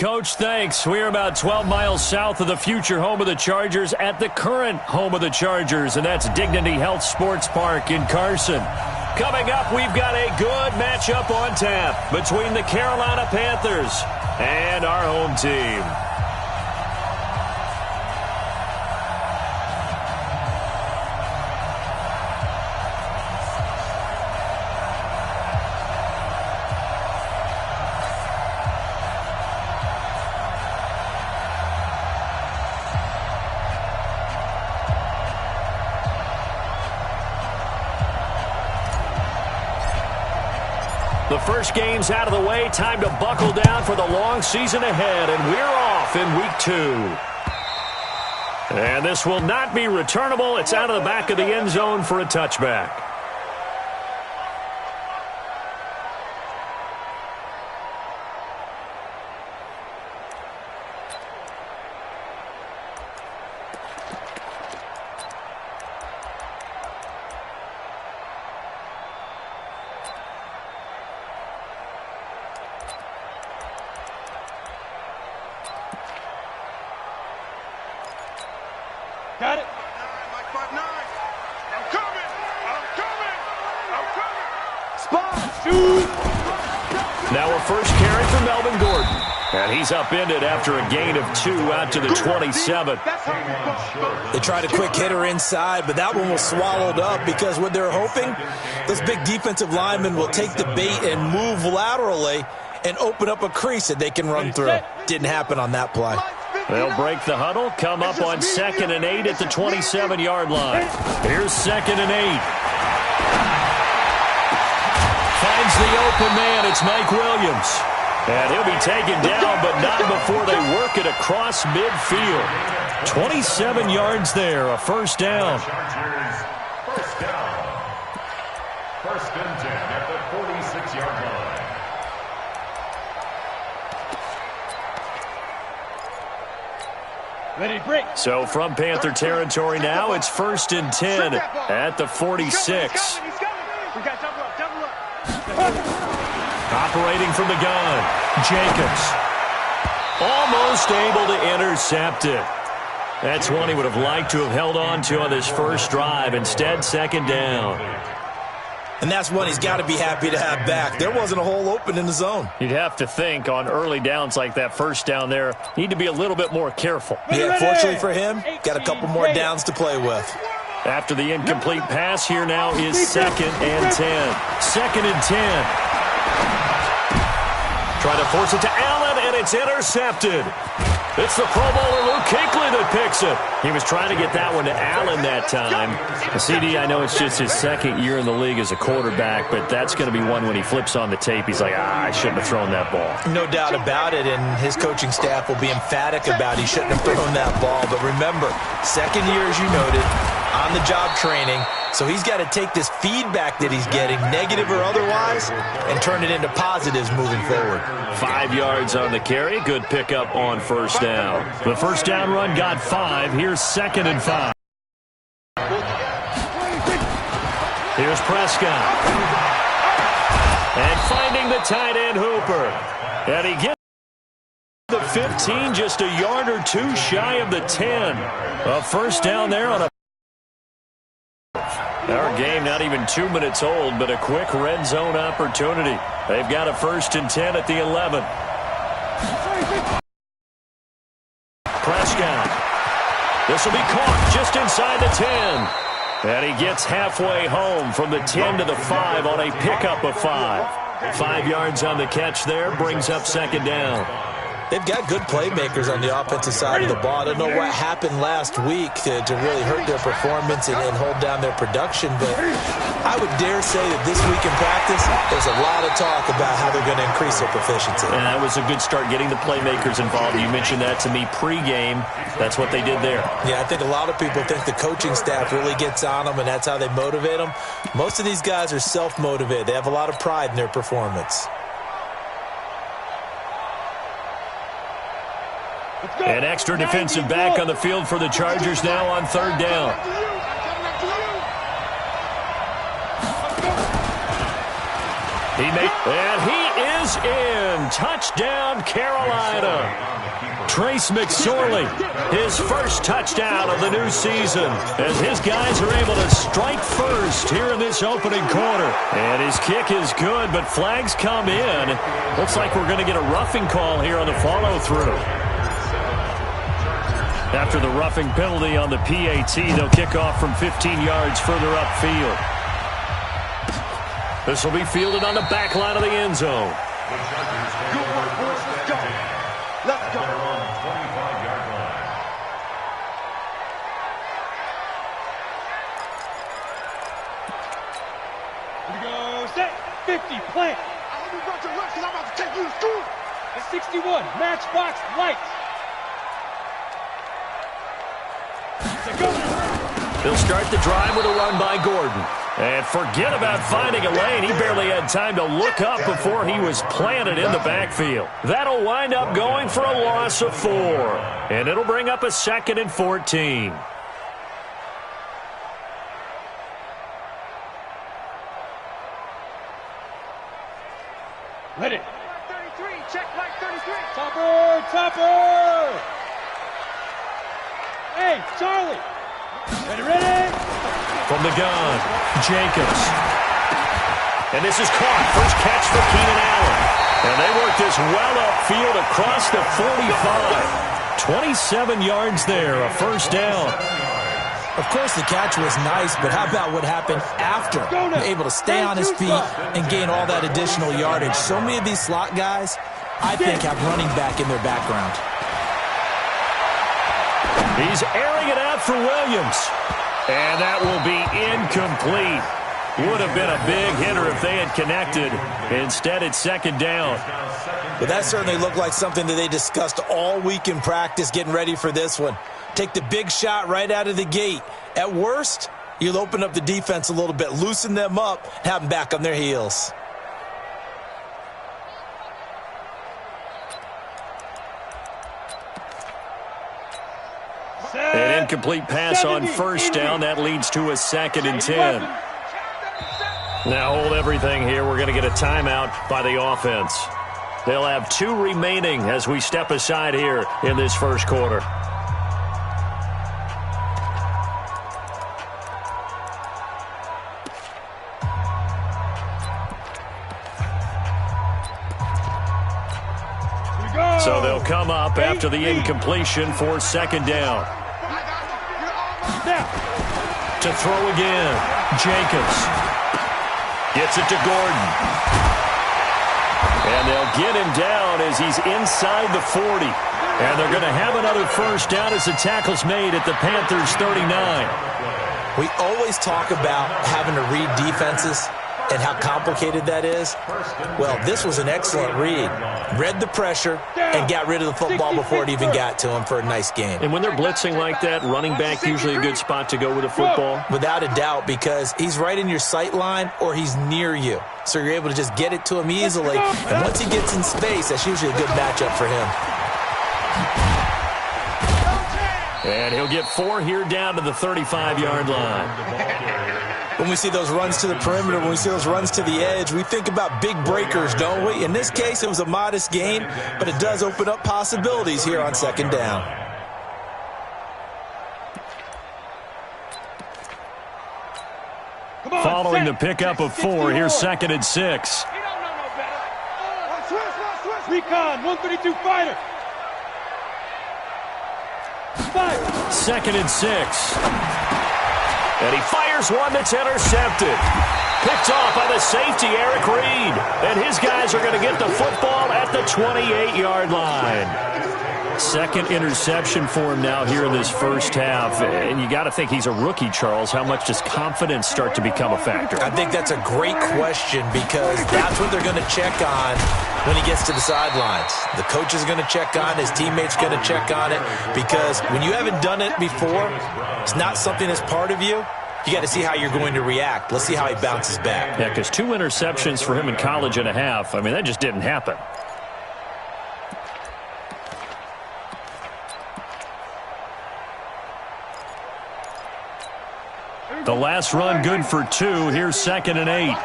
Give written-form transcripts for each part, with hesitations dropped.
Coach. Thanks. We're about 12 miles south of the future home of the Chargers at the current home of the Chargers, and that's Dignity Health Sports Park in Carson. Coming up, we've got a good matchup on tap between the Carolina Panthers and our home team. The first game's out of the way. Time to buckle down for the long season ahead, and we're off in week 2. And this will not be returnable. It's out of the back of the end zone for a touchback. Got it. I'm coming. Spot. Shoot. Now a first carry for Melvin Gordon. And he's upended after a gain of 2 out to the 27. They tried a quick hitter inside, but that one was swallowed up because what they're hoping, those big defensive linemen will take the bait and move laterally and open up a crease that they can run through. Didn't happen on that play. They'll break the huddle, come up on 2nd and 8 at the 27-yard line. Here's 2nd and 8. Finds the open man. It's Mike Williams. And he'll be taken down, but not before they work it across midfield. 27 yards there, a first down. First down. 1st and 10 at the 46-yard line. Ready, break. So from Panther territory now, it's 1st and 10 at the 46. He's coming. We got double up. Operating from the gun, Jacobs. Almost able to intercept it. That's one he would have liked to have held on to on this first drive. Instead, 2nd down. And that's one he's got to be happy to have back. There wasn't a hole open in the zone. You'd have to think on early downs like that first down there, need to be a little bit more careful. Yeah, fortunately for him, got a couple more downs to play with. After the incomplete pass, here now is 2nd and 10. 2nd and 10. Trying to force it to Allen, and it's intercepted. It's the Pro Bowler Luke Kuechly that picks it. He was trying to get that one to Allen that time. The CD, I know it's just his 2nd year in the league as a quarterback, but that's going to be one when he flips on the tape. He's like, I shouldn't have thrown that ball. No doubt about it, and his coaching staff will be emphatic about he shouldn't have thrown that ball. But remember, 2nd year, as you noted, on-the-job training. So he's got to take this feedback that he's getting, negative or otherwise, and turn it into positives moving forward. 5 yards on the carry. Good pickup on first down. The first down run got 5. Here's 2nd and 5. Here's Prescott. And finding the tight end Hooper. And he gets the 15, just a yard or 2 shy of the 10. A first down there on a Our game not even 2 minutes old, but a quick red zone opportunity. They've got a 1st and 10 at the 11. Prescott. This will be caught just inside the 10. And he gets halfway home from the 10 to the 5 on a pickup of 5. 5 yards on the catch there, brings up 2nd down. They've got good playmakers on the offensive side of the ball. I don't know what happened last week to really hurt their performance and hold down their production, but I would dare say that this week in practice, there's a lot of talk about how they're going to increase their proficiency. And that was a good start getting the playmakers involved. You mentioned that to me pregame. That's what they did there. Yeah, I think a lot of people think the coaching staff really gets on them, and that's how they motivate them. Most of these guys are self-motivated. They have a lot of pride in their performance. An extra defensive back on the field for the Chargers now on 3rd down. And he is is in. Touchdown, Carolina. Trace McSorley, his first touchdown of the new season, as his guys are able to strike first here in this opening quarter. And his kick is good, but flags come in. Looks like we're going to get a roughing call here on the follow-through. After the roughing penalty on the PAT, they'll kick off from 15 yards further upfield. This will be fielded on the back line of the end zone. Let's go. 25-yard line. Here we go. Set. 50. Plant. I hope you brought your lunch because I'm about to take you to school. It's 61. Matchbox lights. They'll start the drive with a run by Gordon. And forget about finding a lane. He barely had time to look up before he was planted in the backfield. That'll wind up going for a loss of 4. And it'll bring up a 2nd and 14. Ready. 33. Check right 33. Topper. Topper. Hey, Charlie. Ready. From the gun, Jacobs. And this is caught. First catch for Keenan Allen. And they work this well upfield across the 45. 27 yards there, a first down. Of course, the catch was nice, but how about what happened after? Able to stay on his feet and gain all that additional yardage. So many of these slot guys, I think, have running back in their background. He's airing it out for Williams. And that will be incomplete. Would have been a big hitter if they had connected. Instead, it's 2nd down. But that certainly looked like something that they discussed all week in practice getting ready for this one. Take the big shot right out of the gate. At worst, you'll open up the defense a little bit, loosen them up, have them back on their heels. An incomplete pass on first down. That leads to a 2nd and 10. Now hold everything here. We're going to get a timeout by the offense. They'll have 2 remaining as we step aside here in this first quarter. So they'll come up after the incompletion for 2nd down. To throw again, Jacobs. Gets it to Gordon. And they'll get him down as he's inside the 40. And they're going to have another first down as the tackle's made at the Panthers' 39. We always talk about having to read defenses and how complicated that is. Well, this was an excellent read. Read the pressure and got rid of the football before it even got to him for a nice game. And when they're blitzing like that, running back usually a good spot to go with a football? Without a doubt, because he's right in your sight line or he's near you. So you're able to just get it to him easily. And once he gets in space, that's usually a good matchup for him. And he'll get 4 here down to the 35-yard line. When we see those runs to the perimeter, when we see those runs to the edge, we think about big breakers, don't we? In this case, it was a modest gain, but it does open up possibilities here on 2nd down. Following the pickup of 4, here's 2nd and 6. Recon, 132 fighter. 2nd and 6. And he fires one that's intercepted. Picked off by the safety, Eric Reed. And his guys are going to get the football at the 28-yard line. 2nd interception for him now here in this first half. And you got to think he's a rookie, Charles. How much does confidence start to become a factor? I think that's a great question because that's what they're going to check on when he gets to the sidelines. The coach is going to check on, his teammates going to check on it, because when you haven't done it before, it's not something that's part of you. You got to see how you're going to react. Let's see how he bounces back. Yeah, because 2 interceptions for him in college and a half. I mean, that just didn't happen. The last run good for 2. Here's 2nd and 8.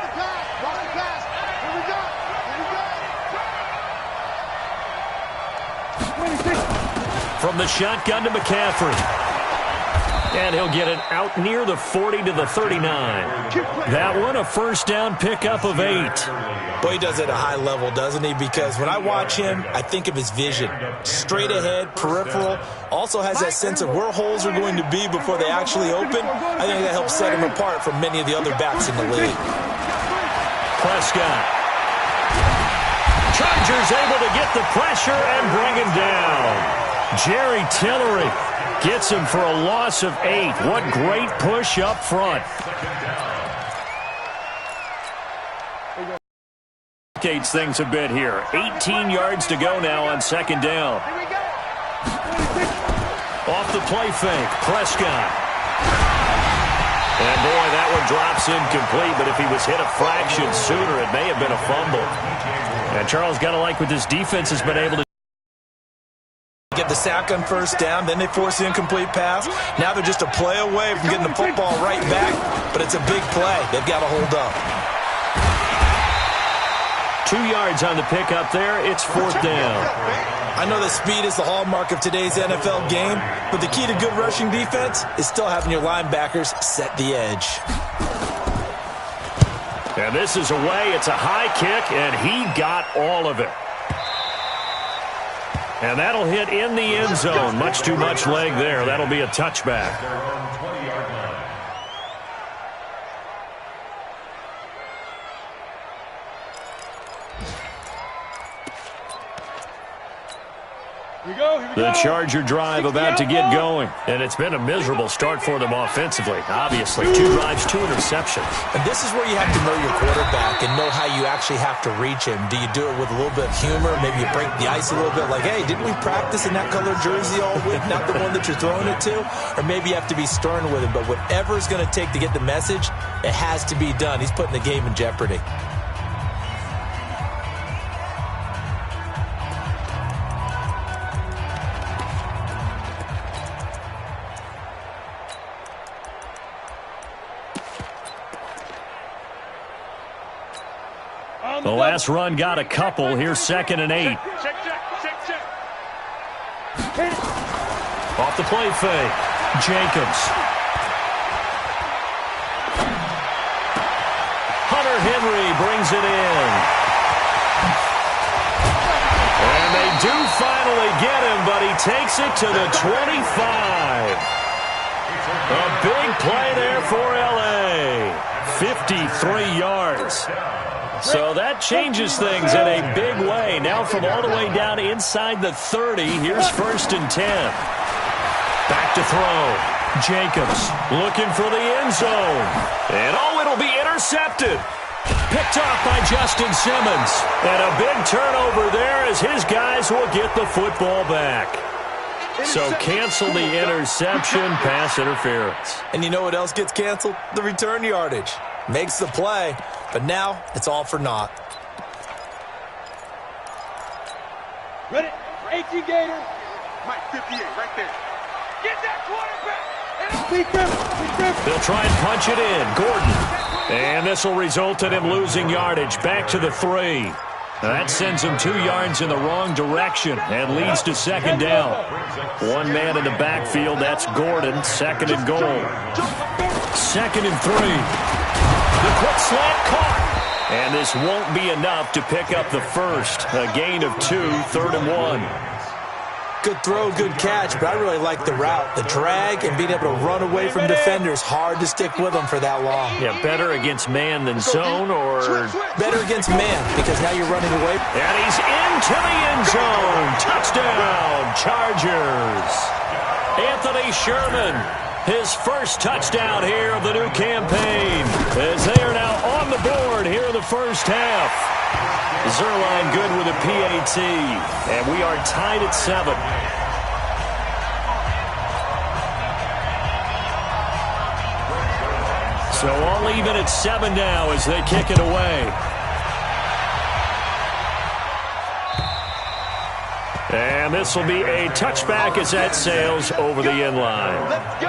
From the shotgun to McCaffrey. And he'll get it out near the 40 to the 39. That one, a first down pickup of 8. Boy, he does it at a high level, doesn't he? Because when I watch him, I think of his vision. Straight ahead, peripheral. Also has that sense of where holes are going to be before they actually open. I think that helps set him apart from many of the other backs in the league. Prescott. Chargers able to get the pressure and bring him down. Jerry Tillery gets him for a loss of 8. What great push up front. Things a bit here. 18 yards to go now on second down. Off the play fake, Prescott. And boy, that one drops incomplete, but if he was hit a fraction sooner, it may have been a fumble. And Charles, got to like what this defense has been able to get the sack on first down, then they force the incomplete pass. Now they're just a play away from getting the football right back, but it's a big play. They've got to hold up. 2 yards on the pickup there. It's fourth down. I know that speed is the hallmark of today's NFL game, but the key to good rushing defense is still having your linebackers set the edge. And this is away. It's a high kick, and he got all of it. And that'll hit in the end zone. Much too much leg there. That'll be a touchback. The Charger drive about to get going. And it's been a miserable start for them offensively. Obviously, 2 drives, 2 interceptions. And this is where you have to know your quarterback and know how you actually have to reach him. Do you do it with a little bit of humor? Maybe you break the ice a little bit like, hey, didn't we practice in that color jersey all week? Not the one that you're throwing it to? Or maybe you have to be stern with him. But whatever it's going to take to get the message, it has to be done. He's putting the game in jeopardy. The last run got a couple. Here's 2nd and 8. Off the play fake. Jacobs. Hunter Henry brings it in. And they do finally get him, but he takes it to the 25. A big play there for L.A. 53 yards. So that changes things in a big way. Now from all the way down inside the 30, here's 1st and 10. Back to throw. Jacobs looking for the end zone. And oh, it'll be intercepted. Picked off by Justin Simmons. And a big turnover there as his guys will get the football back. So cancel the interception, pass interference. And you know what else gets canceled? The return yardage. Makes the play, but now it's all for naught. Ready for 18 Gator. Mike 58 right there. Get that quarterback. Big rip. They'll try and punch it in. Gordon. And this will result in him losing yardage. Back to the 3. That sends him 2 yards in the wrong direction and leads to 2nd down. One man in the backfield, that's Gordon. 2nd and goal. 2nd and 3. The quick slant caught. And this won't be enough to pick up the first. A gain of 2, 3rd and 1. Good throw, good catch, but I really like the route. The drag and being able to run away from defenders. Hard to stick with them for that long. Yeah, better against man than zone, or better against man because now you're running away. And he's into the end zone. Touchdown, Chargers. Anthony Sherman, his first touchdown here of the new campaign, as they are now on the board here in the first half. Zerline good with a PAT, and we are tied at 7. So all even at 7 now as they kick it away. And this will be a touchback as that sails over the end line. Let's go.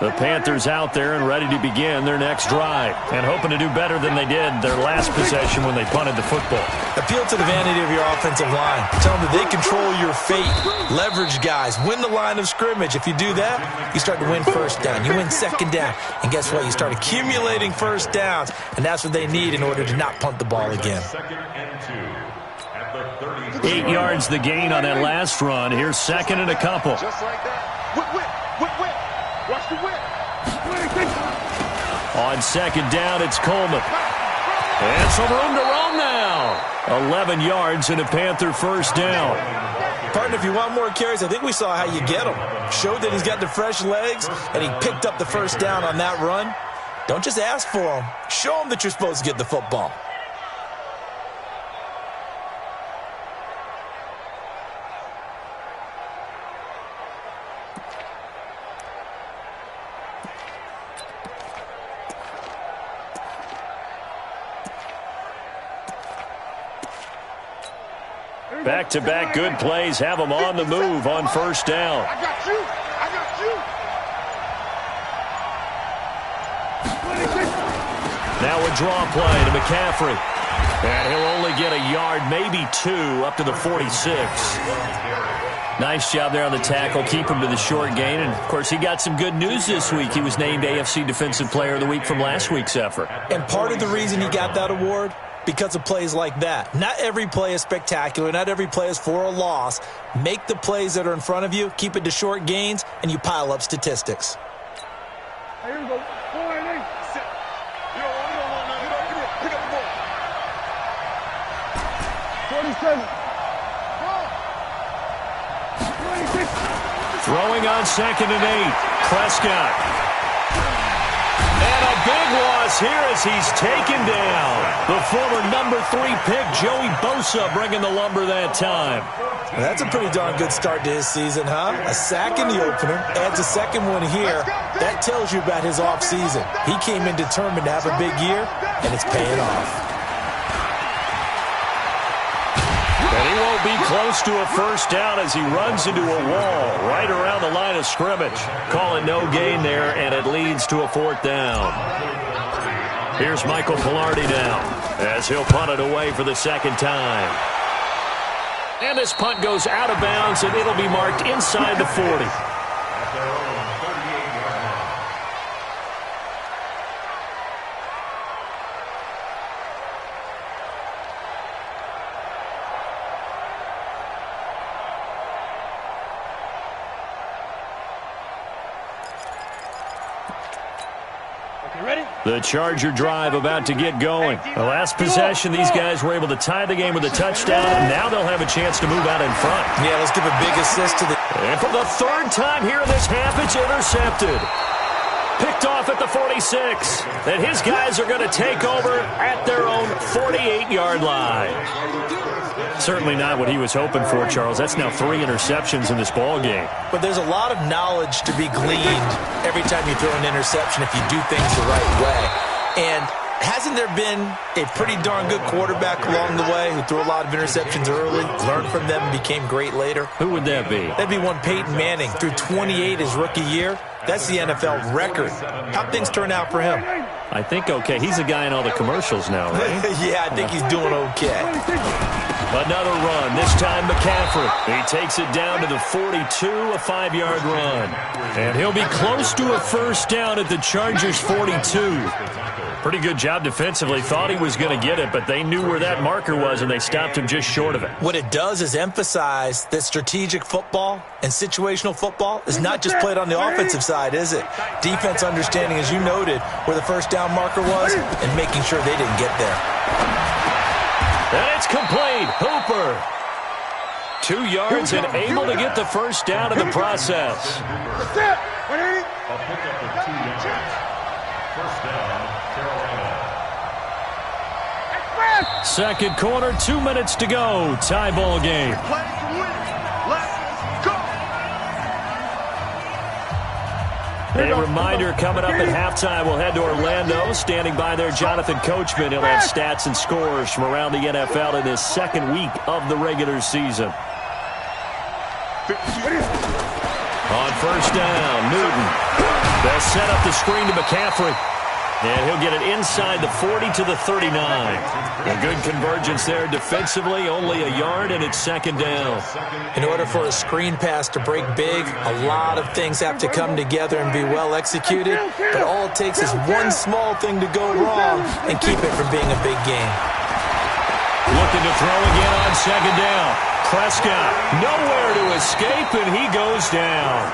The Panthers out there and ready to begin their next drive and hoping to do better than they did their last possession when they punted the football. Appeal to the vanity of your offensive line. Tell them that they control your fate. Leverage guys. Win the line of scrimmage. If you do that, you start to win first down. You win second down. And guess what? You start accumulating first downs. And that's what they need in order to not punt the ball again. 8 yards the gain on that last run. Here's second and a couple. Just like that. Whip. Watch the whip. On second down, it's Coleman. And some room to roam now. 11 yards and a Panther first down. Partner, if you want more carries, I think we saw how you get him. Showed that he's got the fresh legs, and he picked up the first down on that run. Don't just ask for him. Show him that you're supposed to get the football. Back-to-back good plays have them on the move on first down. I got you. Now a draw play to McCaffrey. And he'll only get a yard, maybe 2, up to the 46. Nice job there on the tackle. Keep him to the short gain. And, of course, he got some good news this week. He was named AFC Defensive Player of the Week from last week's effort. And part of the reason he got that award, because of plays like that. Not every play is spectacular. Not every play is for a loss. Make the plays that are in front of you, keep it to short gains, and you pile up statistics. Here we go. Sit. You don't want nothing. Come here. Pick up the ball. 47. 26. Throwing on second and 8. Prescott. And a big loss here as he's taken down. The former number 3 pick, Joey Bosa, bringing the lumber that time. Well, that's a pretty darn good start to his season, huh? A sack in the opener, adds a second one here. That tells you about his offseason. He came in determined to have a big year, and it's paying off. And he won't be close to a first down as he runs into a wall right around the line of scrimmage. Calling no gain there, and it leads to a fourth down. Here's Michael Pilardi now as he'll punt it away for the second time. And this punt goes out of bounds, and it'll be marked inside the 40. The Charger drive about to get going. The last possession, these guys were able to tie the game with a touchdown, and now they'll have a chance to move out in front. Yeah, let's give a big assist to the... And for the third time here in this half, it's intercepted. Picked off at the 46. And his guys are going to take over at their own 48-yard line. Certainly not what he was hoping for, Charles. That's now 3 interceptions in this ball game. But there's a lot of knowledge to be gleaned every time you throw an interception if you do things the right way. And hasn't there been a pretty darn good quarterback along the way who threw a lot of interceptions early, learned from them, and became great later? Who would that be? That'd be one Peyton Manning. Threw 28 his rookie year. That's the NFL record. How'd things turn out for him? I think okay. He's a guy in all the commercials now, right? Yeah, I think he's doing okay. Another run, this time McCaffrey. He takes it down to the 42, a 5-yard run. And he'll be close to a first down at the Chargers' 42. Pretty good job defensively. Thought he was going to get it, but they knew where that marker was, and they stopped him just short of it. What it does is emphasize that strategic football and situational football is not just played on the offensive side, is it? Defense understanding, as you noted, where the first down marker was and making sure they didn't get there. And it's complete. Hooper. 2 yards and able to get the first down in the process. A pickup of 2 yards. First down, Carolina. Second quarter, 2 minutes to go. Tie ball game. A reminder coming up at halftime, we'll head to Orlando. Standing by there, Jonathan Coachman. He'll have stats and scores from around the NFL in his second week of the regular season. On first down, Newton. They'll set up the screen to McCaffrey. And he'll get it inside the 40 to the 39. A good convergence there defensively, only a yard, and it's second down. In order for a screen pass to break big, a lot of things have to come together and be well executed, but all it takes is one small thing to go wrong and keep it from being a big game. Looking to throw again on second down. Prescott, nowhere to escape, and he goes down.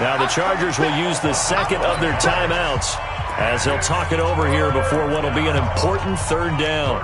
Now the Chargers will use the second of their timeouts as they'll talk it over here before what will be an important third down.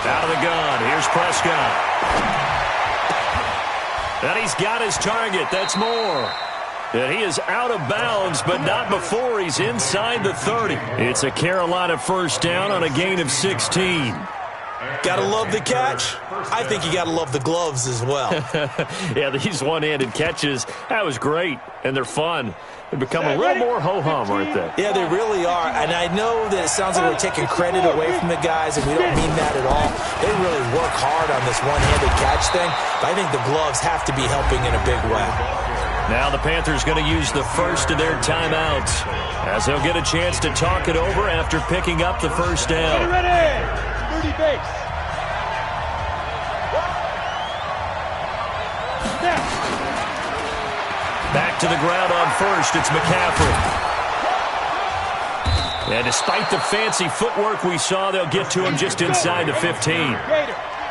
Out of the gun. Here's Prescott. And he's got his target. That's Moore. And he is out of bounds, but not before he's inside the 30. It's a Carolina first down on a gain of 16. Gotta love the catch. I think you gotta love the gloves as well. Yeah, these one-handed catches, that was great, and they're fun. They become a little more ho-hum, aren't they? Yeah, they really are. And I know that it sounds like we're taking credit away from the guys, and we don't mean that at all. They really work hard on this one-handed catch thing, but I think the gloves have to be helping in a big way. Now the Panthers going to use the first of their timeouts as they'll get a chance to talk it over after picking up the first down. Ready, 30 base. Back to the ground on first, it's McCaffrey. And despite the fancy footwork we saw, they'll get to him just inside the 15.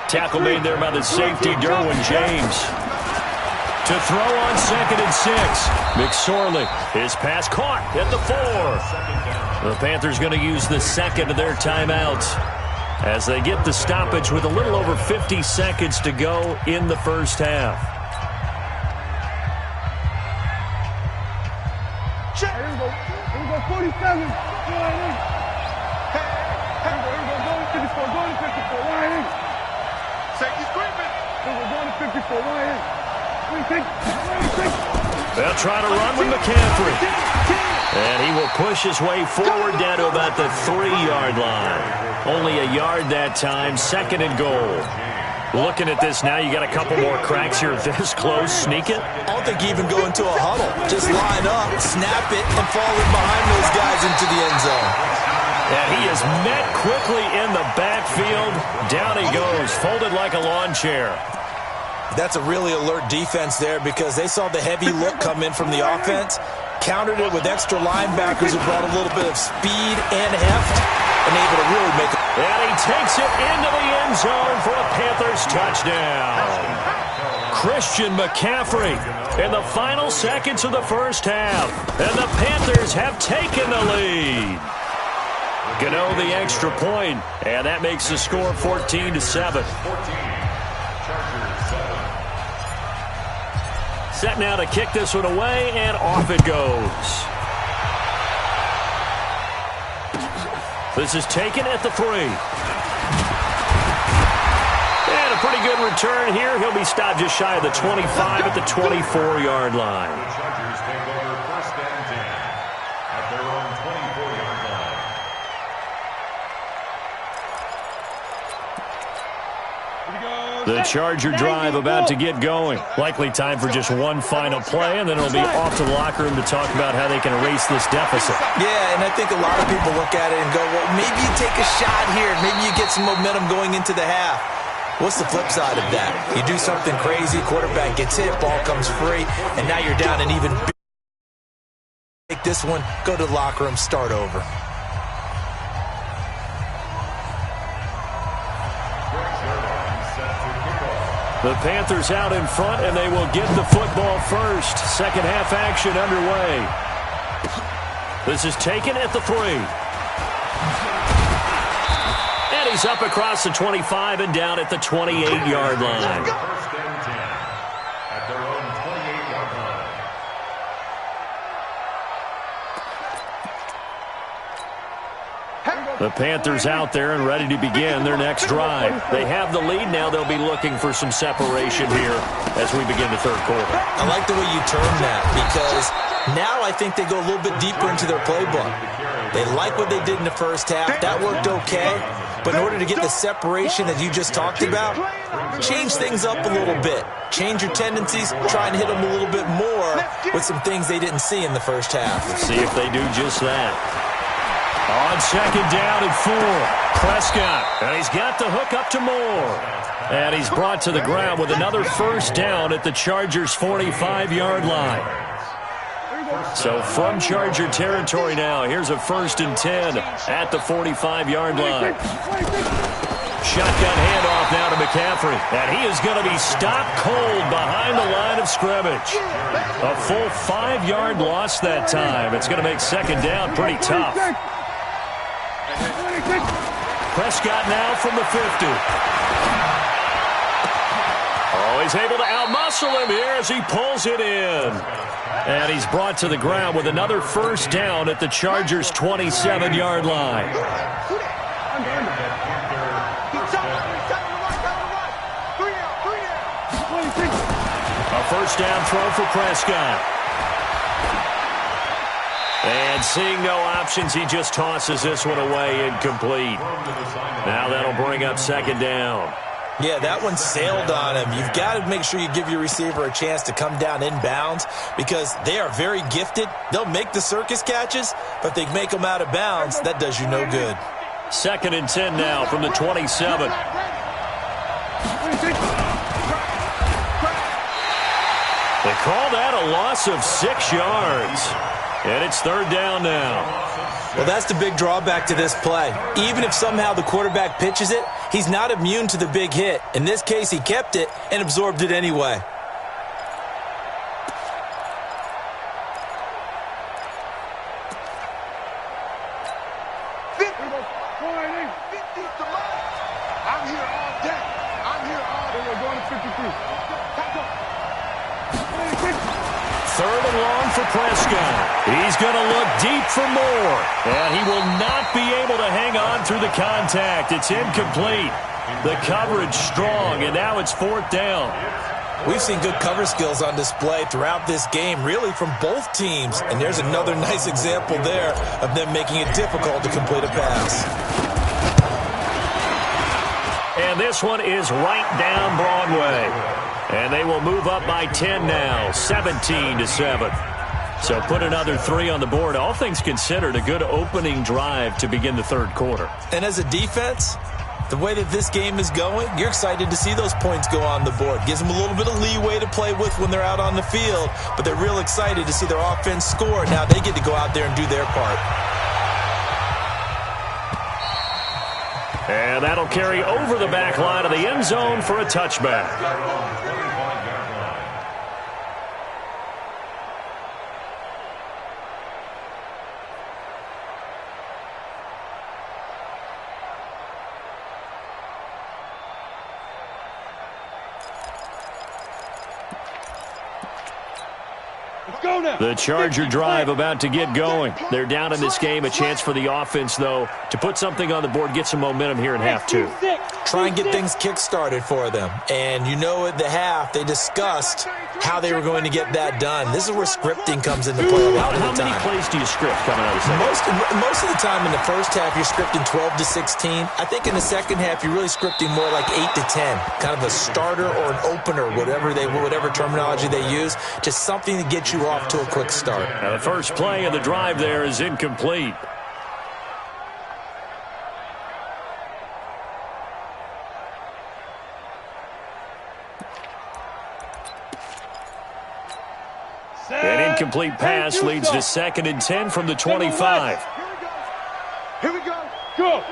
Tackle made there by the safety, Derwin James. To throw on 2nd and 6. McSorley, his pass caught at the 4. The Panthers going to use the second of their timeouts as they get the stoppage with a little over 50 seconds to go in the first half. Here we go, 47. Here we go, 54, going to 54, right in. Safety's creeping. Here we go, going to 54, right in. They'll try to run with McCaffrey. And he will push his way forward down to about the 3-yard line. Only a yard that time, 2nd and goal. Looking at this now, you got a couple more cracks here this close. Sneak it? I don't think you even go into a huddle. Just line up, snap it, and fall in behind those guys into the end zone. And he is met quickly in the backfield. Down he goes, folded like a lawn chair. That's a really alert defense there because they saw the heavy look come in from the offense, countered it with extra linebackers who brought a little bit of speed and heft, and able to really make it. And he takes it into the end zone for a Panthers touchdown. Christian McCaffrey in the final seconds of the first half. And the Panthers have taken the lead. Gano the extra point, and that makes the score 14-7. Set now to kick this one away, and off it goes. This is taken at the 3. And a pretty good return here. He'll be stopped just shy of the 25 at the 24-yard line. The Chargers take over 1st and 10 at their own 24-yard line. The Charger drive about to get going. Likely time for just one final play, and then it'll be off to the locker room to talk about how they can erase this deficit. Yeah, and I think a lot of people look at it and go, well, maybe you take a shot here. Maybe you get some momentum going into the half. What's the flip side of that? You do something crazy, quarterback gets hit, ball comes free, and now you're down an even bigger. Take this one, go to the locker room, start over. The Panthers out in front, and they will get the football first. Second half action underway. This is taken at the 3. And He's up across the 25 and down at the 28-yard line. First and 10 at their own 28-yard line. The Panthers out there and ready to begin their next drive. They have the lead now. They'll be looking for some separation here as we begin the third quarter. I like the way you term that because now I think they go a little bit deeper into their playbook. They like what they did in the first half. That worked okay. But in order to get the separation that you just talked about, change things up a little bit. Change your tendencies, try and hit them a little bit more with some things they didn't see in the first half. Let's see if they do just that. On second down and 4, Prescott. And he's got the hook up to Moore. And he's brought to the ground with another first down at the Chargers' 45-yard line. So from Charger territory now, here's a 1st and 10 at the 45-yard line. Shotgun handoff now to McCaffrey. And he is going to be stopped cold behind the line of scrimmage. A full 5-yard loss that time. It's going to make second down pretty tough. Prescott now from the 50. Oh, he's able to outmuscle him here as he pulls it in. And he's brought to the ground with another first down at the Chargers' 27-yard line. A first down throw for Prescott. And seeing no options, he just tosses this one away incomplete. Now that'll bring up second down. Yeah, that one sailed on him. You've got to make sure you give your receiver a chance to come down inbounds because they are very gifted. They'll make the circus catches, but if they make them out of bounds, that does you no good. Second and 10 now from the 27. They call that a loss of 6 yards. And it's third down now. Well, that's the big drawback to this play. Even if somehow the quarterback pitches it, he's not immune to the big hit. In this case, he kept it and absorbed it anyway. I'm here all day. I'm here all day. We're going to 53. Third and long for Prescott. He's going to look deep for Moore. And he will not be able to hang on through the contact. It's incomplete. The coverage strong, and now it's fourth down. We've seen good cover skills on display throughout this game, really from both teams. And there's another nice example there of them making it difficult to complete a pass. And this one is right down Broadway. And they will move up by 10 now, 17-7. So put another 3 on the board. All things considered, a good opening drive to begin the third quarter. And as a defense, the way that this game is going, you're excited to see those points go on the board. Gives them a little bit of leeway to play with when they're out on the field, but they're real excited to see their offense score. Now they get to go out there and do their part. And that'll carry over the back line of the end zone for a touchback. The Charger drive about to get going. They're down in this game. A chance for the offense, though, to put something on the board, get some momentum here in half 2. Try and get things kick-started for them. And you know at the half, they discussed how they were going to get that done. This is where scripting comes into play a lot of the time. How many plays do you script coming out of the second? Most of the time in the first half, you're scripting 12 to 16. I think in the second half, you're really scripting more like 8 to 10. Kind of a starter or an opener, whatever terminology they use. Just something to get you off to a quick start. Now the first play of the drive there is incomplete. An incomplete pass leads to 2nd and 10 from the 25. Here we go. Go.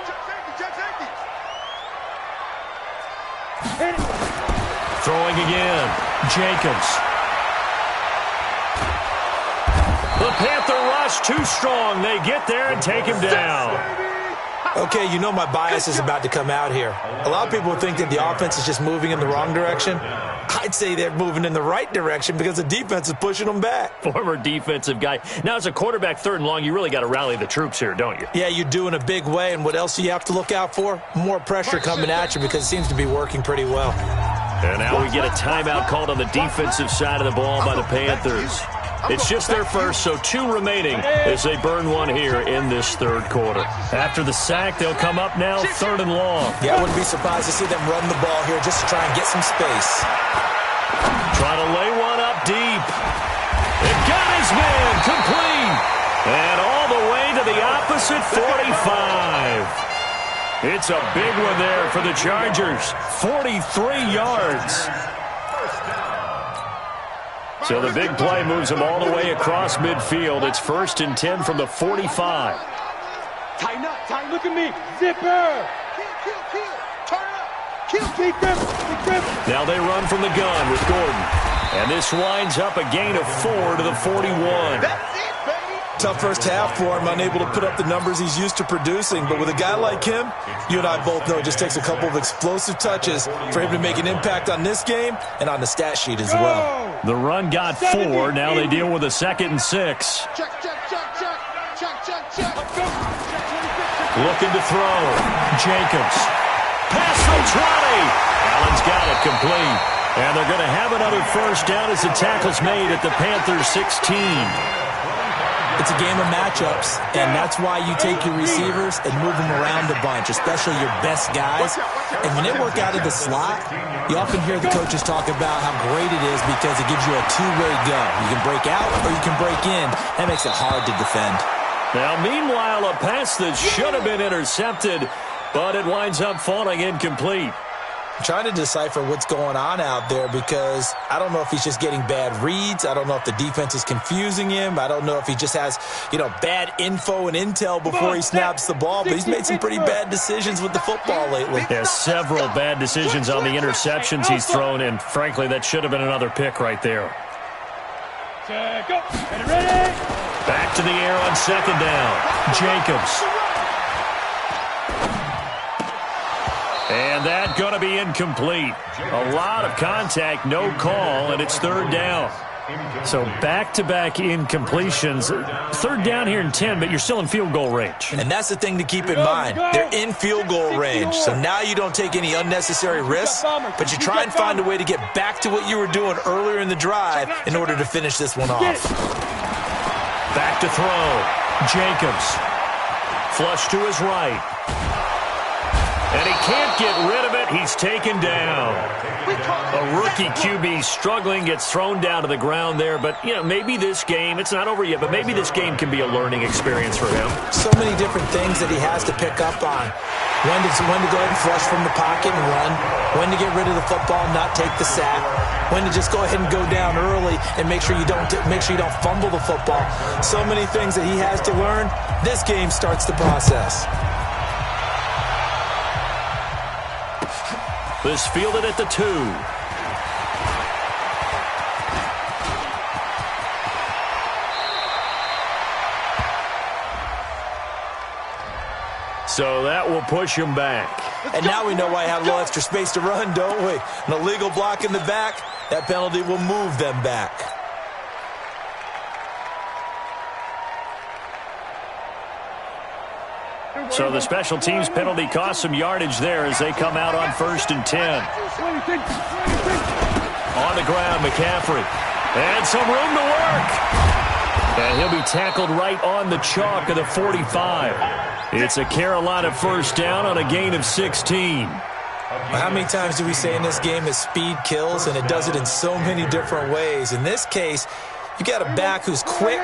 Throwing again. Jacobs. The Panther rush too strong. They get there and take him down. Okay, you know my bias is about to come out here. A lot of people think that the offense is just moving in the wrong direction. I'd say they're moving in the right direction because the defense is pushing them back. Former defensive guy. Now, as a quarterback, 3rd and long, you really got to rally the troops here, don't you? Yeah, you do in a big way, and what else do you have to look out for? More pressure coming at you because it seems to be working pretty well. And now we get a timeout called on the defensive side of the ball by the Panthers. It's just their first, so 2 remaining as they burn one here in this 3rd quarter. After the sack, they'll come up now 3rd and long. Yeah, I wouldn't be surprised to see them run the ball here just to try and get some space. Trying to lay one up deep. It got his man complete. And all the way to the opposite 45. It's a big one there for the Chargers. 43 yards. So the big play moves them all the way across midfield. It's 1st and 10 from the 45. Tighten up, tighten. Look at me. Zipper. Kill. Turn up. Kill. Keep them. Now they run from the gun with Gordon. And this winds up a gain of 4 to the 41. That's it, baby. Tough first half for him, unable to put up the numbers he's used to producing. But with a guy like him, you and I both know it just takes a couple of explosive touches for him to make an impact on this game and on the stat sheet as well. The run got 4. Now they deal with a 2nd and 6. Check. Looking to throw. Jacobs. Pass from 20. Allen's got it complete. And they're going to have another 1st down as the tackle's made at the Panthers 16. It's a game of matchups, and that's why you take your receivers and move them around a bunch, especially your best guys. And when they work out of the slot, you often hear the coaches talk about how great it is because it gives you a two-way go. You can break out or you can break in. That makes it hard to defend. Now, meanwhile, a pass that should have been intercepted, but it winds up falling incomplete. I'm trying to decipher what's going on out there because I don't know if he's just getting bad reads. I don't know if the defense is confusing him. I don't know if he just has, bad info and intel before he snaps the ball. But he's made some pretty bad decisions with the football lately. Yeah, several bad decisions on the interceptions he's thrown, and frankly, that should have been another pick right there. Go. Ready. Back to the air on 2nd down. Jacobs. And that going to be incomplete. A lot of contact, no call, and it's 3rd down. So back-to-back incompletions. 3rd down here in 10, but you're still in field goal range. And that's the thing to keep in mind. They're in field goal range. So now you don't take any unnecessary risks, but you try and find a way to get back to what you were doing earlier in the drive in order to finish this one off. Back to throw. Jacobs. Flush to his right. And he can't get rid of it. He's taken down. A rookie QB struggling, gets thrown down to the ground there. But, maybe this game, it's not over yet, but maybe this game can be a learning experience for him. So many different things that he has to pick up on. When to go ahead and flush from the pocket and run. When to get rid of the football and not take the sack. When to just go ahead and go down early and make sure you don't fumble the football. So many things that he has to learn. This game starts the process. This fielded at the 2. So that will push him back. And now we know why I have a little extra space to run, don't we? An illegal block in the back, that penalty will move them back. So the special teams penalty cost some yardage there as they come out on 1st and 10. On the ground, McCaffrey. And some room to work. And he'll be tackled right on the chalk of the 45. It's a Carolina 1st down on a gain of 16. How many times do we say in this game that speed kills, and it does it in so many different ways? In this case, you got a back who's quick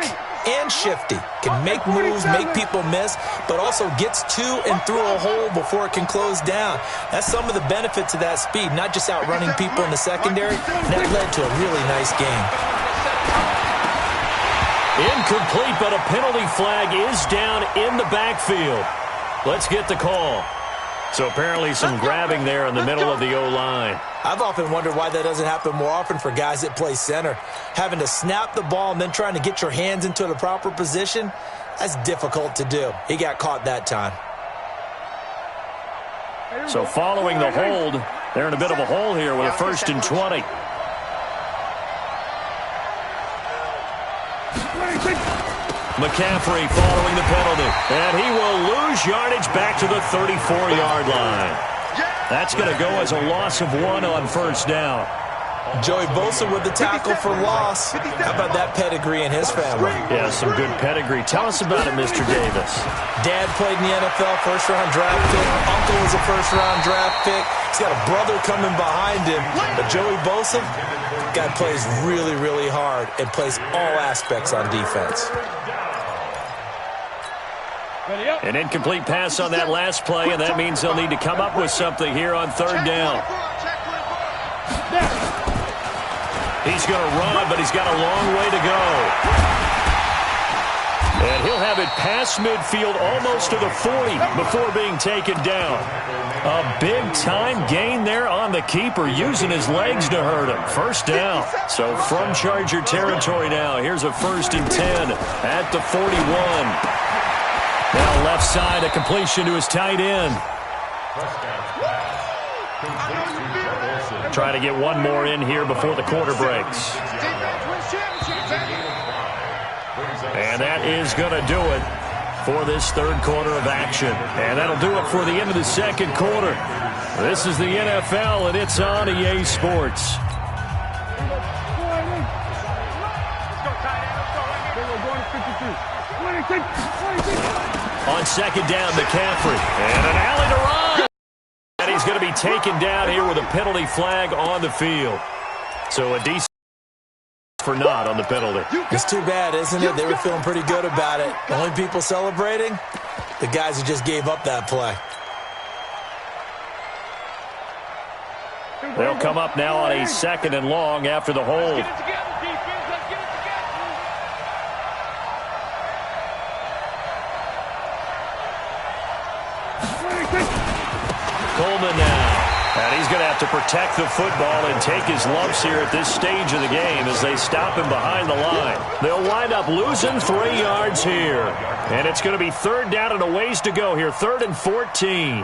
and shifty, can make moves, make people miss, but also gets to and through a hole before it can close down. That's some of the benefits of that speed, not just outrunning people in the secondary. That led to a really nice game. Incomplete, but a penalty flag is down in the backfield. Let's get the call. So apparently some grabbing there in the middle of the O-line. I've often wondered why that doesn't happen more often for guys that play center. Having to snap the ball and then trying to get your hands into the proper position, that's difficult to do. He got caught that time. So following the hold, they're in a bit of a hole here with a 1st and 20. McCaffrey following the penalty. And he will lose yardage back to the 34-yard line. That's going to go as a loss of 1 on 1st down. Joey Bosa with the tackle for loss. How about that pedigree in his family? Yeah, some good pedigree. Tell us about it, Mr. Davis. Dad played in the NFL, first-round draft pick. Uncle was a first-round draft pick. He's got a brother coming behind him. But Joey Bosa, guy plays really, really hard and plays all aspects on defense. An incomplete pass on that last play, and that means they'll need to come up with something here on 3rd down. He's going to run, but he's got a long way to go. And he'll have it past midfield almost to the 40 before being taken down. A big-time gain there on the keeper, using his legs to hurt him. 1st down. So from Charger territory now, here's a 1st and 10 at the 41. Now left side, a completion to his tight end. Trying to get one more in here before the quarter breaks. And that is going to do it for this 3rd quarter of action. And that'll do it for the end of the 2nd quarter. This is the NFL, and it's on EA Sports. On 2nd down, McCaffrey. And an alley to run. And he's going to be taken down here with a penalty flag on the field. So a decent for not on the penalty. It's too bad, isn't it? They were feeling pretty good about it. The only people celebrating, the guys who just gave up that play. They'll come up now on a 2nd and long after the hold. Coleman now. And he's going to have to protect the football and take his lumps here at this stage of the game as they stop him behind the line. They'll wind up losing 3 yards here. And it's going to be 3rd down and a ways to go here. 3rd and 14. Here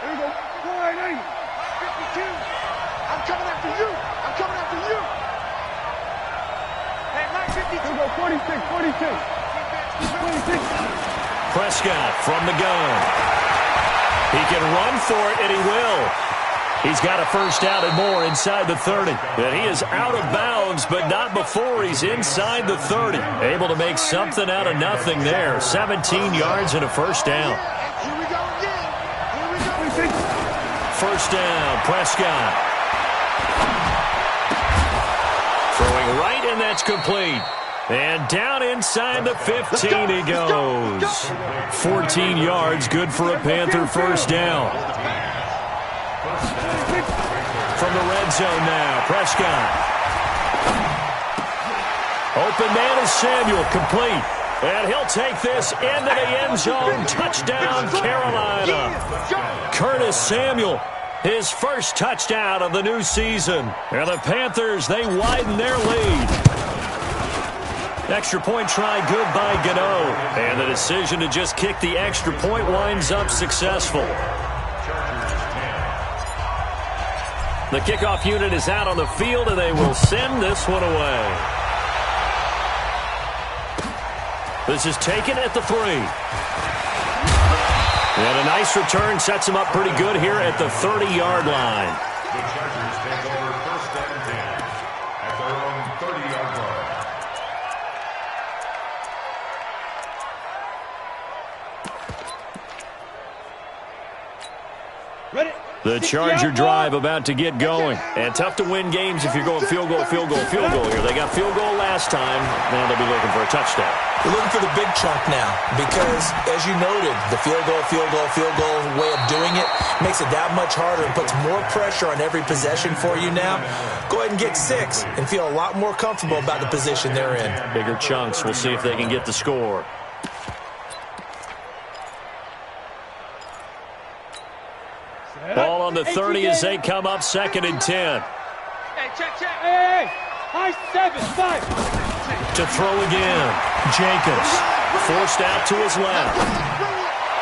we go. 480. 52. I'm coming after you. I'm coming after you. Hey, 952. Here we go. 46. 46. Prescott from the gun. He can run for it, and he will. He's got a 1st down and more inside the 30. And he is out of bounds, but not before he's inside the 30. Able to make something out of nothing there. 17 yards and a 1st down. Here we go again. Here we go. 1st down, Prescott. Throwing right, and that's complete. And down inside the 15 he goes. 14 yards, good for a Panther 1st down. From the red zone now, Prescott. Open man is Samuel, complete. And he'll take this into the end zone. Touchdown, Carolina. Curtis Samuel, his 1st touchdown of the new season. And the Panthers, they widen their lead. Extra point try good by Gano. And the decision to just kick the extra point winds up successful. The kickoff unit is out on the field, and they will send this one away. This is taken at the 3. And a nice return sets him up pretty good here at the 30-yard line. The Chargers take over 1st and 10 at their own 30-yard line. The Charger drive about to get going. And tough to win games if you're going field goal here. They got field goal last time. Now they'll be looking for a touchdown. They're looking for the big chunk now because, as you noted, the field goal way of doing it makes it that much harder and puts more pressure on every possession for you now. Go ahead and get 6 and feel a lot more comfortable about the position they're in. Bigger chunks. We'll see if they can get the score. Ball on the 30 as they come up 2nd and 10. Hey, check. Hey. High 7, 5. To throw again. Jacobs forced out to his left.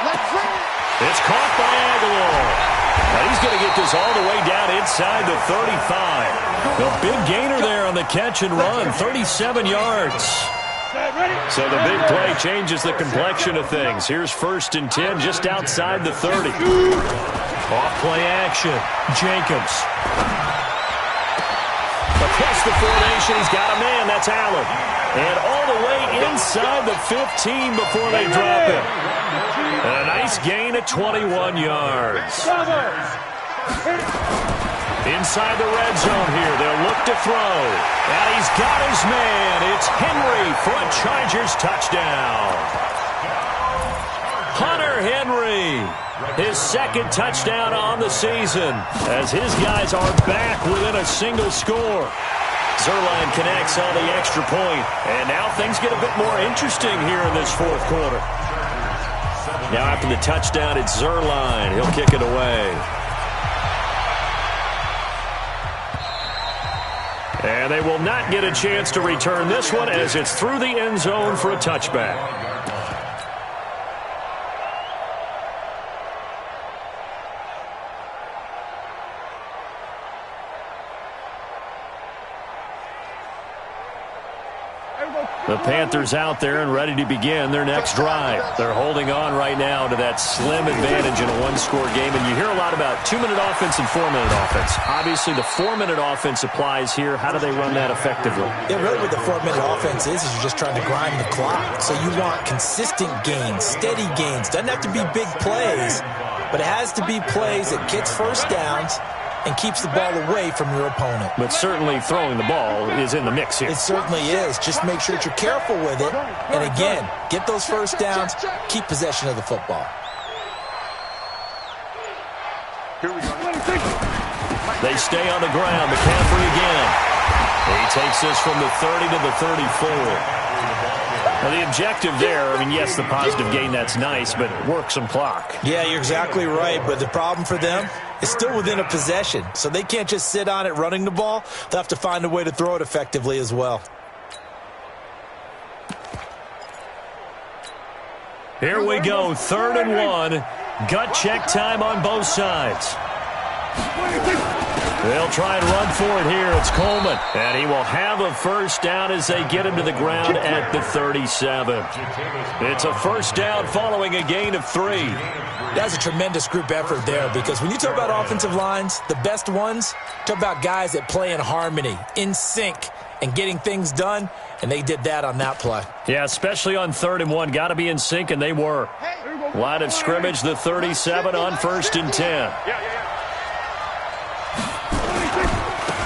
It's caught by Aguilar. And he's going to get this all the way down inside the 35. A big gainer there on the catch and run, 37 yards. So the big play changes the complexion of things. Here's 1st and 10 just outside the 30. Off play action. Jacobs. Across the formation, he's got a man. That's Allen. And all the way inside the 15 before they drop him. And a nice gain of 21 yards. Inside the red zone here. They'll look to throw. And he's got his man. It's Henry for a Chargers touchdown. Hunter Henry. His 2nd touchdown on the season as his guys are back within a single score. Zuerlein connects on the extra point, and now things get a bit more interesting here in this 4th quarter. Now after the touchdown, it's Zuerlein. He'll kick it away. And they will not get a chance to return this one as it's through the end zone for a touchback. The Panthers out there and ready to begin their next drive. They're holding on right now to that slim advantage in a 1-score game. And you hear a lot about 2-minute offense and 4-minute offense. Obviously, the 4-minute offense applies here. How do they run that effectively? Yeah, really what the 4-minute offense is you're just trying to grind the clock. So you want consistent gains, steady gains. Doesn't have to be big plays, but it has to be plays that gets first downs and keeps the ball away from your opponent. But certainly throwing the ball is in the mix here. It certainly is. Just make sure that you're careful with it. And again, get those first downs, keep possession of the football. Here we go. They stay on the ground. McCaffrey again. He takes this from the 30 to the 34. Now, the objective there, I mean, yes, the positive gain, that's nice, but work some clock. Yeah, you're exactly right, but the problem for them is still within a possession, so they can't just sit on it running the ball. They'll have to find a way to throw it effectively as well. Here we go, 3rd and 1. Gut check time on both sides. They'll try and run for it here. It's Coleman. And he will have a first down as they get him to the ground at the 37. It's a first down following a gain of 3. That's a tremendous group effort there because when you talk about offensive lines, the best ones, talk about guys that play in harmony, in sync, and getting things done, and they did that on that play. Yeah, especially on 3rd and 1. Got to be in sync, and they were. Line of scrimmage, the 37 on 1st and 10.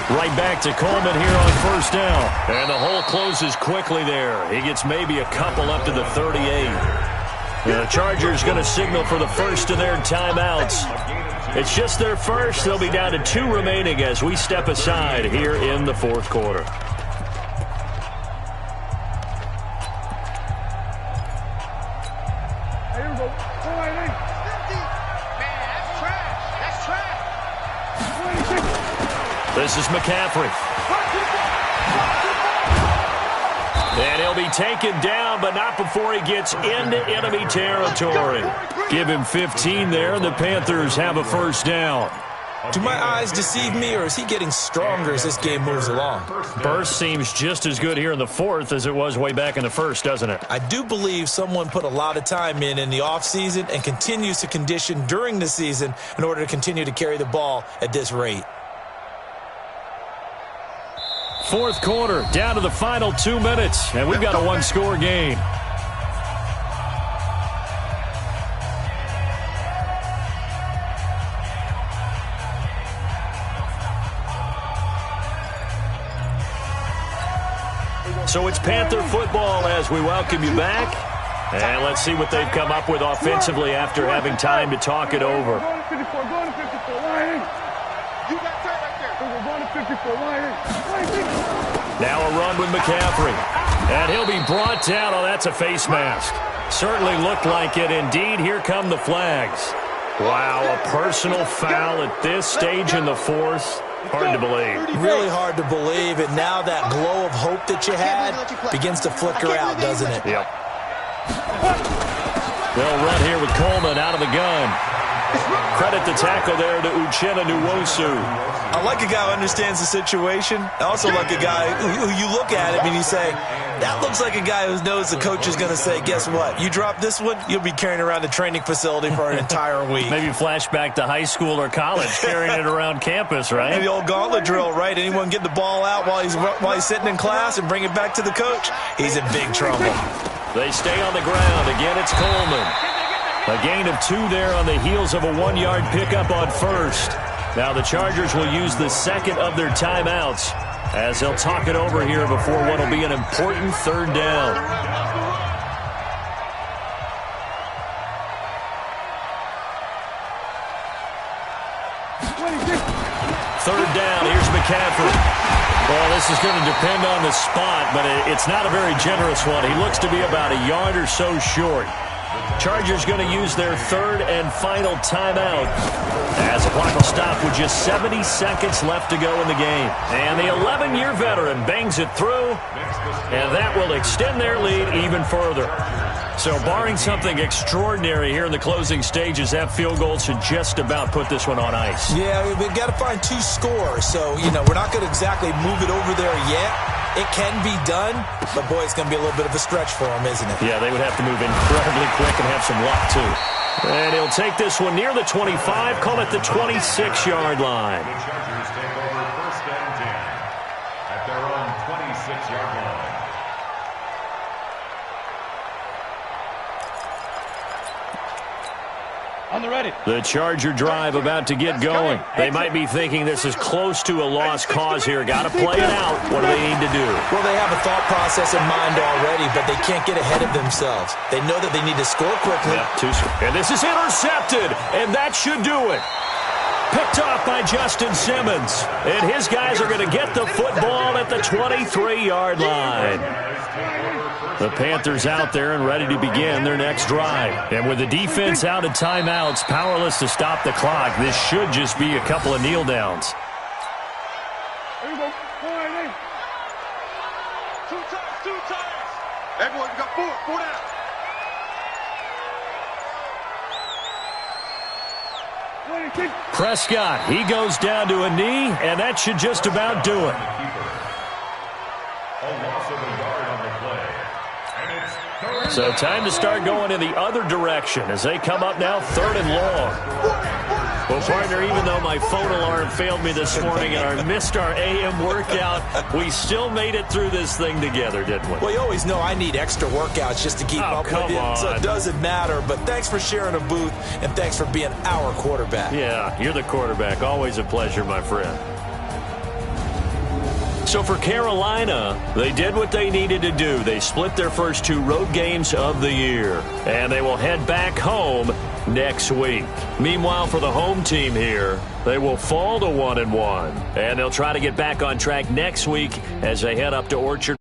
Right back to Coleman here on first down. And the hole closes quickly there. He gets maybe a couple up to the 38. The Chargers going to signal for the first of their timeouts. It's just their first. They'll be down to 2 remaining as we step aside here in the 4th quarter. This is McCaffrey. And he'll be taken down, but not before he gets into enemy territory. Give him 15 there, and the Panthers have a first down. Do my eyes deceive me, or is he getting stronger as this game moves along? Burst seems just as good here in the 4th as it was way back in the 1st, doesn't it? I do believe someone put a lot of time in the offseason and continues to condition during the season in order to continue to carry the ball at this rate. 4th quarter, down to the final 2 minutes, and we've got a 1-score game. So it's Panther football as we welcome you back. And let's see what they've come up with offensively after having time to talk it over. Now a run with McCaffrey. And he'll be brought down. Oh, that's a face mask. Certainly looked like it. Indeed, here come the flags. Wow, a personal foul at this stage in the 4th. Hard to believe. Really hard to believe. And now that glow of hope that you had begins to flicker out, doesn't it? Yep. They'll run here with Coleman out of the gun. Credit the tackle there to Uchenna Nwosu. I like a guy who understands the situation. I also like a guy who you look at him and you say, that looks like a guy who knows the coach is going to say, guess what? You drop this one, you'll be carrying around the training facility for an entire week. Maybe flashback to high school or college, carrying it around campus, right? Maybe the old gauntlet drill, right? Anyone get the ball out while he's sitting in class and bring it back to the coach? He's in big trouble. They stay on the ground. Again, it's Coleman. A gain of 2 there on the heels of a 1-yard pickup on first. Now the Chargers will use the second of their timeouts as they'll talk it over here before what will be an important 3rd down. Third down. Here's McCaffrey. Well, this is going to depend on the spot, but it's not a very generous one. He looks to be about a yard or so short. Chargers going to use their 3rd and final timeout as the clock will stop with just 70 seconds left to go in the game. And the 11-year veteran bangs it through, and that will extend their lead even further. So barring something extraordinary here in the closing stages, that field goal should just about put this one on ice. Yeah, we've got to find 2 scores. So, we're not going to exactly move it over there yet. It can be done, but, boy, it's going to be a little bit of a stretch for them, isn't it? Yeah, they would have to move incredibly quick and have some luck, too. And he'll take this one near the 25, call it the 26-yard line. The Chargers take over 1st and 10 at their own 26-yard line. On the ready. The Charger drive about to get going. They might be thinking this is close to a lost cause here. Got to play it out. What do they need to do? Well, they have a thought process in mind already, but they can't get ahead of themselves. They know that they need to score quickly. Yep, and this is intercepted, and that should do it. Picked off by Justin Simmons. And his guys are going to get the football at the 23-yard line. The Panthers out there and ready to begin their next drive. And with the defense out of timeouts, powerless to stop the clock, this should just be a couple of kneel downs. Here we go. 2 times. Everyone, we got 4 down. Prescott, he goes down to a knee, and that should just about do it. A loss of a yard on the play. And it's 3rd. So time to start going in the other direction as they come up now 3rd and long. Well, partner, even though my phone alarm failed me this morning and I missed our AM workout, we still made it through this thing together, didn't we? Well, you always know I need extra workouts just to keep up with you, so it doesn't matter. But thanks for sharing a booth, and thanks for being our quarterback. Yeah, you're the quarterback. Always a pleasure, my friend. So for Carolina, they did what they needed to do. They split their first 2 road games of the year, and they will head back home next week. Meanwhile, for the home team here, they will fall to 1-1, and they'll try to get back on track next week as they head up to Orchard.